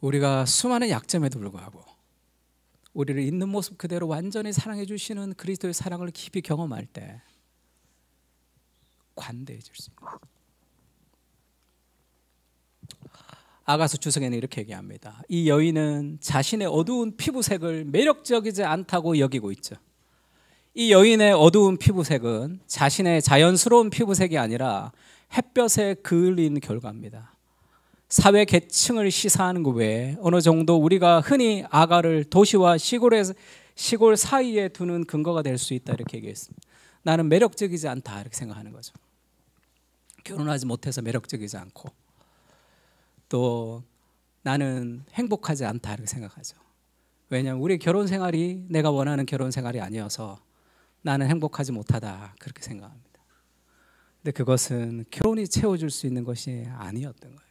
우리가 수많은 약점에도 불구하고 우리를 있는 모습 그대로 완전히 사랑해 주시는 그리스도의 사랑을 깊이 경험할 때 관대해질 수 있습니다. 아가서 주석에는 이렇게 얘기합니다. 이 여인은 자신의 어두운 피부색을 매력적이지 않다고 여기고 있죠. 이 여인의 어두운 피부색은 자신의 자연스러운 피부색이 아니라 햇볕에 그을린 결과입니다. 사회 계층을 시사하는 것 외에 어느 정도 우리가 흔히 아가를 도시와 시골 사이에 두는 근거가 될 수 있다, 이렇게 얘기했습니다. 나는 매력적이지 않다 이렇게 생각하는 거죠. 결혼하지 못해서 매력적이지 않고 또 나는 행복하지 않다 이렇게 생각하죠. 왜냐하면 우리 결혼 생활이 내가 원하는 결혼 생활이 아니어서 나는 행복하지 못하다 그렇게 생각합니다. 근데 그것은 결혼이 채워줄 수 있는 것이 아니었던 거예요.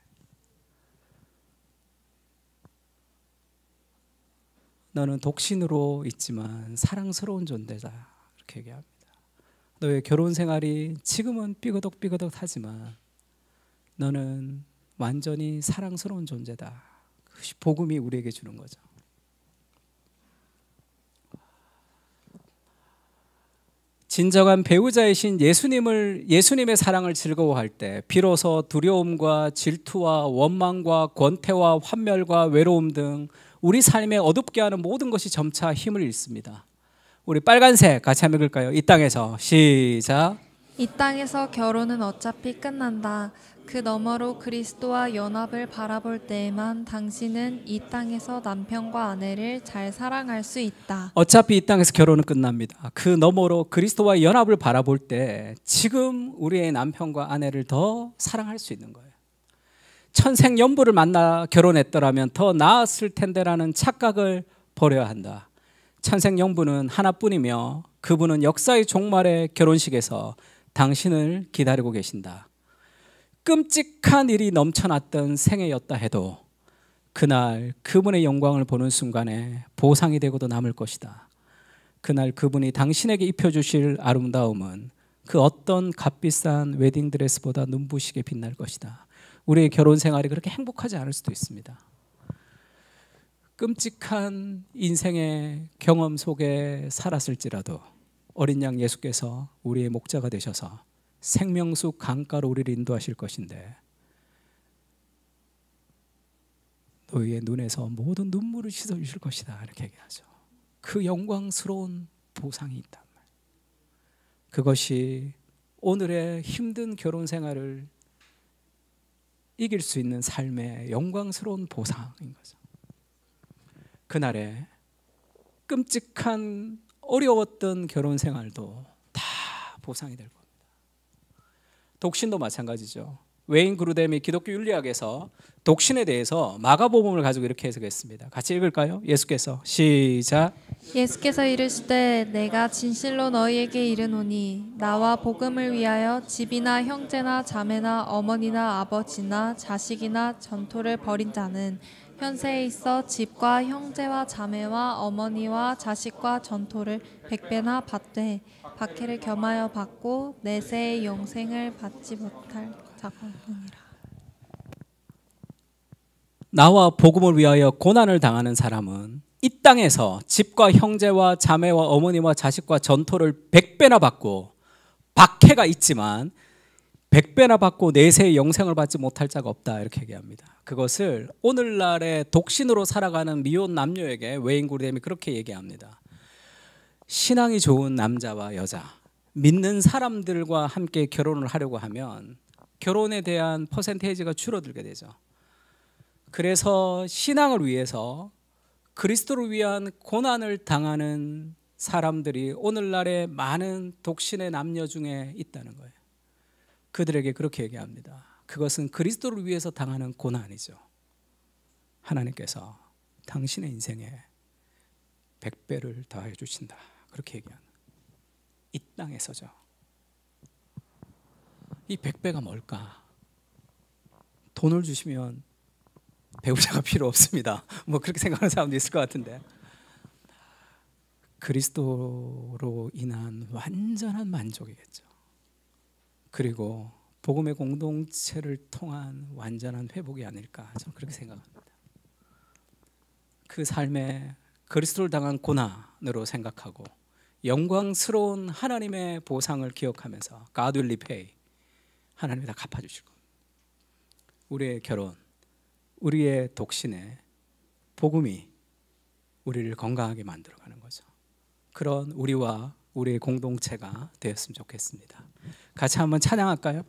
너는 독신으로 있지만 사랑스러운 존재다 이렇게 얘기합니다. 너의 결혼 생활이 지금은 삐그덕삐그덕하지만 너는 완전히 사랑스러운 존재다. 그것이 복음이 우리에게 주는 거죠. 진정한 배우자이신 예수님의 사랑을 즐거워할 때 비로소 두려움과 질투와 원망과 권태와 환멸과 외로움 등 우리 삶에 어둡게 하는 모든 것이 점차 힘을 잃습니다. 우리 빨간색 같이 한번 읽을까요? 이 땅에서 시작. 이 땅에서 결혼은 어차피 끝난다. 그 너머로 그리스도와 연합을 바라볼 때에만 당신은 이 땅에서 남편과 아내를 잘 사랑할 수 있다. 어차피 이 땅에서 결혼은 끝납니다. 그 너머로 그리스도와 연합을 바라볼 때 지금 우리의 남편과 아내를 더 사랑할 수 있는 거예요. 천생연분을 만나 결혼했더라면 더 나았을 텐데라는 착각을 버려야 한다. 천생연분은 하나뿐이며 그분은 역사의 종말의 결혼식에서 당신을 기다리고 계신다. 끔찍한 일이 넘쳐났던 생애였다 해도 그날 그분의 영광을 보는 순간에 보상이 되고도 남을 것이다. 그날 그분이 당신에게 입혀주실 아름다움은 그 어떤 값비싼 웨딩드레스보다 눈부시게 빛날 것이다. 우리의 결혼 생활이 그렇게 행복하지 않을 수도 있습니다. 끔찍한 인생의 경험 속에 살았을지라도 어린 양 예수께서 우리의 목자가 되셔서 생명수 강가로 우리를 인도하실 것인데 너희의 눈에서 모든 눈물을 씻어주실 것이다 이렇게 얘기하죠. 그 영광스러운 보상이 있단 말이에요. 그것이 오늘의 힘든 결혼 생활을 이길 수 있는 삶의 영광스러운 보상인 거죠. 그날에 끔찍한 어려웠던 결혼 생활도 다 보상이 될 겁니다. 독신도 마찬가지죠. 웨인 그루뎀이 기독교 윤리학에서 독신에 대해서 마가복음을 가지고 이렇게 해석했습니다. 같이 읽을까요? 예수께서 시작. 예수께서 이르시되 내가 진실로 너희에게 이르노니 나와 복음을 위하여 집이나 형제나 자매나 어머니나 아버지나 자식이나 전토를 벌인 자는 현세에 있어 집과 형제와 자매와 어머니와 자식과 전토를 100배나 받되 박해를 겸하여 받고 내세의 영생을 받지 못할 자가 없느니라. 나와 복음을 위하여 고난을 당하는 사람은 이 땅에서 집과 형제와 자매와 어머니와 자식과 전토를 100배나 받고 박해가 있지만 100배나 받고 내세의 영생을 받지 못할 자가 없다 이렇게 얘기합니다. 그것을 오늘날의 독신으로 살아가는 미혼 남녀에게 웨인 그루뎀이 그렇게 얘기합니다. 신앙이 좋은 남자와 여자, 믿는 사람들과 함께 결혼을 하려고 하면 결혼에 대한 퍼센테이지가 줄어들게 되죠. 그래서 신앙을 위해서 그리스도를 위한 고난을 당하는 사람들이 오늘날의 많은 독신의 남녀 중에 있다는 거예요. 그들에게 그렇게 얘기합니다. 그것은 그리스도를 위해서 당하는 고난이죠. 하나님께서 당신의 인생에 100배를 더해 주신다. 그렇게 얘기하는 이 땅에서죠. 이 100배가 뭘까? 돈을 주시면 배우자가 필요 없습니다. 뭐 그렇게 생각하는 사람도 있을 것 같은데 그리스도로 인한 완전한 만족이겠죠. 그리고 복음의 공동체를 통한 완전한 회복이 아닐까 저는 그렇게 생각합니다. 그 삶에 그리스도를 당한 고난으로 생각하고 영광스러운 하나님의 보상을 기억하면서 God will repay, 하나님이 다 갚아주실 겁니다. 우리의 결혼, 우리의 독신에 복음이 우리를 건강하게 만들어가는 거죠. 그런 우리와 우리의 공동체가 되었으면 좋겠습니다. 같이 한번 찬양할까요?